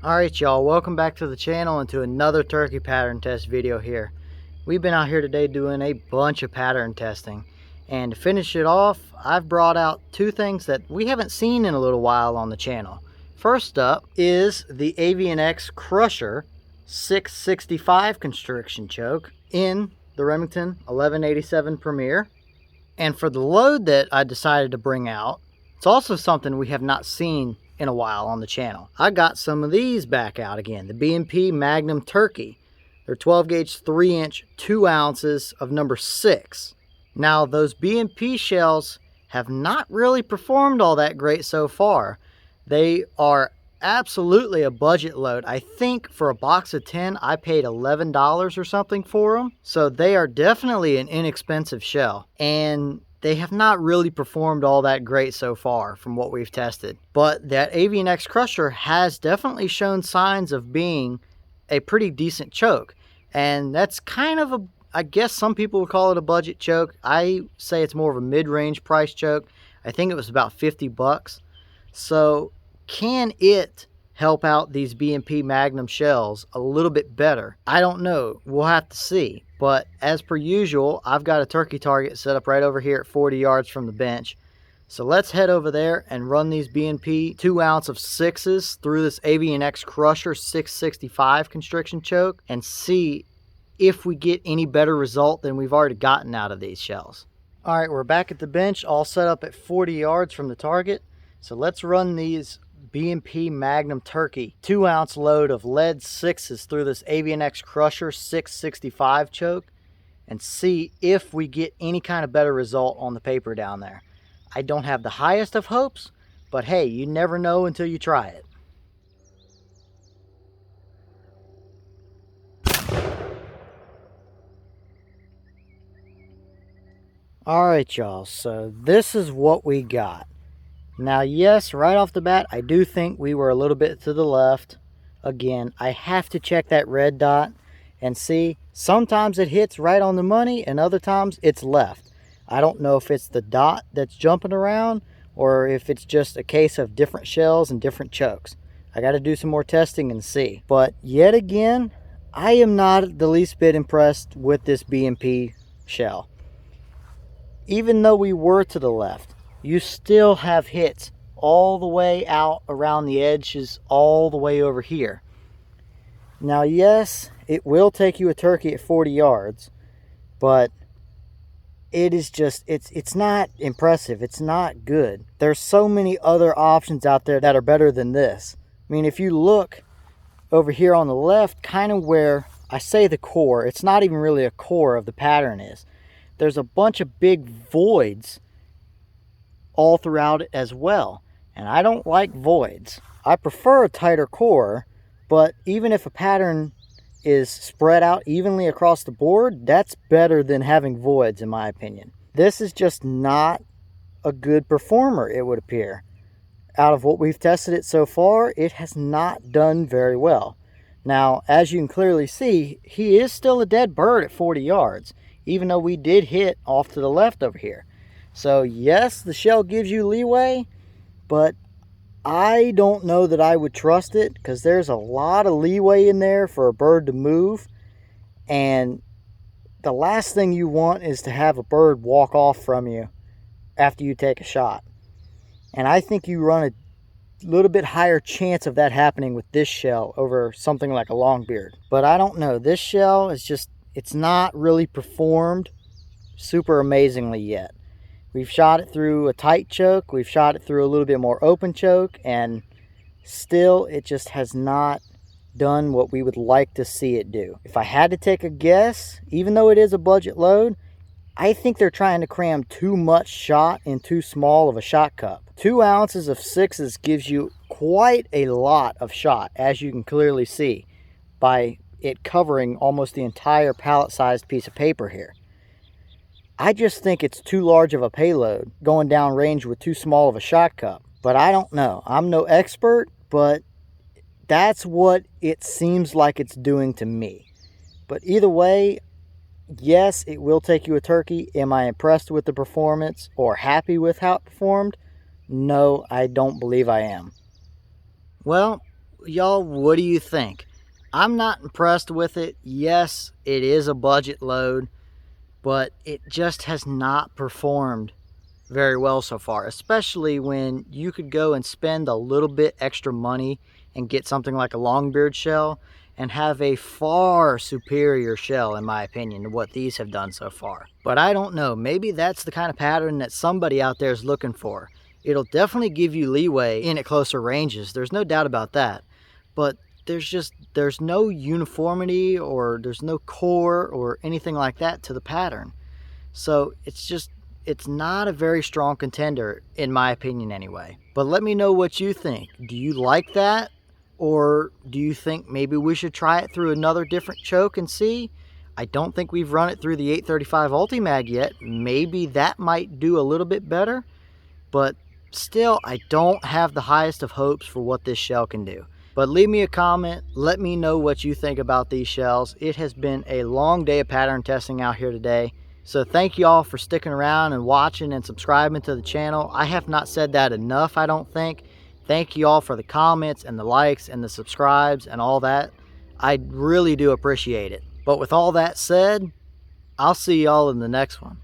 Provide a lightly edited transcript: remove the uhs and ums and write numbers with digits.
Alright y'all, welcome back to the channel and to another turkey pattern test video here. We've been out here today doing a bunch of pattern testing, and to finish it off, I've brought out two things that we haven't seen in a little while on the channel. First up is the Avian-X Crusher 665 constriction choke in the Remington 1187 Premier. And for the load that I decided to bring out, it's also something we have not seen in a while on the channel. I got some of these back out again, the B&P Magnum Turkey. They're 12 gauge 3 inch 2 ounces of number 6. Now those B&P shells have not really performed all that great so far. They are absolutely a budget load. I think for a box of 10 I paid $11 or something for them. So they are definitely an inexpensive shell, and they have not really performed all that great so far from what we've tested. But that Avian-X Crusher has definitely shown signs of being a pretty decent choke. And that's kind of a, I guess some people would call it a budget choke. I say it's more of a mid-range price choke. I think it was about 50 bucks. So can it help out these B&P Magnum shells a little bit better? I don't know. We'll have to see. But as per usual, I've got a turkey target set up right over here at 40 yards from the bench. So let's head over there and run these B&P 2 ounce of 6s through this Avian-X Crusher 665 constriction choke and see if we get any better result than we've already gotten out of these shells. All right, we're back at the bench, all set up at 40 yards from the target. So let's run these B&P Magnum Turkey 2 ounce load of lead 6s through this Avian-X Crusher 665 choke and see if we get any kind of better result on the paper down there. I don't have the highest of hopes, but hey, you never know until you try it. Alright y'all, so this is what we got. Now yes, right off the bat, I do think we were a little bit to the left. Again, I have to check that red dot and see. Sometimes it hits right on the money and other times it's left. I don't know if it's the dot that's jumping around or if it's just a case of different shells and different chokes. I got to do some more testing and see. But yet again, I am not the least bit impressed with this B&P shell. Even though we were to the left, you still have hits all the way out around the edges, all the way over here. Now, yes, it will take you a turkey at 40 yards, but it is just, it's not impressive. It's not good. There's so many other options out there that are better than this. I mean, if you look over here on the left, kind of where I say the core, it's not even really a core of the pattern is. There's a bunch of big voids all throughout it as well, and I don't like voids. I prefer a tighter core, but even if a pattern is spread out evenly across the board, that's better than having voids in my opinion. This is just not a good performer, it would appear. Out of what we've tested it so far, it has not done very well. Now, as you can clearly see, he is still a dead bird at 40 yards, even though we did hit off to the left over here. So yes, the shell gives you leeway, but I don't know that I would trust it because there's a lot of leeway in there for a bird to move. And the last thing you want is to have a bird walk off from you after you take a shot. And I think you run a little bit higher chance of that happening with this shell over something like a longbeard. But I don't know, this shell is just, it's not really performed super amazingly yet. We've shot it through a tight choke, we've shot it through a little bit more open choke, and still it just has not done what we would like to see it do. If I had to take a guess, even though it is a budget load, I think they're trying to cram too much shot in too small of a shot cup. 2 ounces of 6s gives you quite a lot of shot, as you can clearly see by it covering almost the entire pallet-sized piece of paper here. I just think it's too large of a payload going down range with too small of a shot cup. But I don't know. I'm no expert, but that's what it seems like it's doing to me. But either way, yes, it will take you a turkey. Am I impressed with the performance or happy with how it performed? No, I don't believe I am. Well, y'all, what do you think? I'm not impressed with it. Yes, it is a budget load, but it just has not performed very well so far, especially when you could go and spend a little bit extra money and get something like a longbeard shell and have a far superior shell, in my opinion, to what these have done so far. But I don't know, maybe that's the kind of pattern that somebody out there is looking for. It'll definitely give you leeway in at closer ranges, there's no doubt about that, but there's no uniformity, or there's no core or anything like that to the pattern. So it's not a very strong contender, in my opinion anyway. But let me know what you think. Do you like that? Or do you think maybe we should try it through another different choke and see? I don't think we've run it through the 835 Ultimag yet. Maybe that might do a little bit better. But still, I don't have the highest of hopes for what this shell can do. But leave me a comment. Let me know what you think about these shells. It has been a long day of pattern testing out here today. So thank you all for sticking around and watching and subscribing to the channel. I have not said that enough, I don't think. Thank you all for the comments and the likes and the subscribes and all that. I really do appreciate it. But with all that said, I'll see y'all in the next one.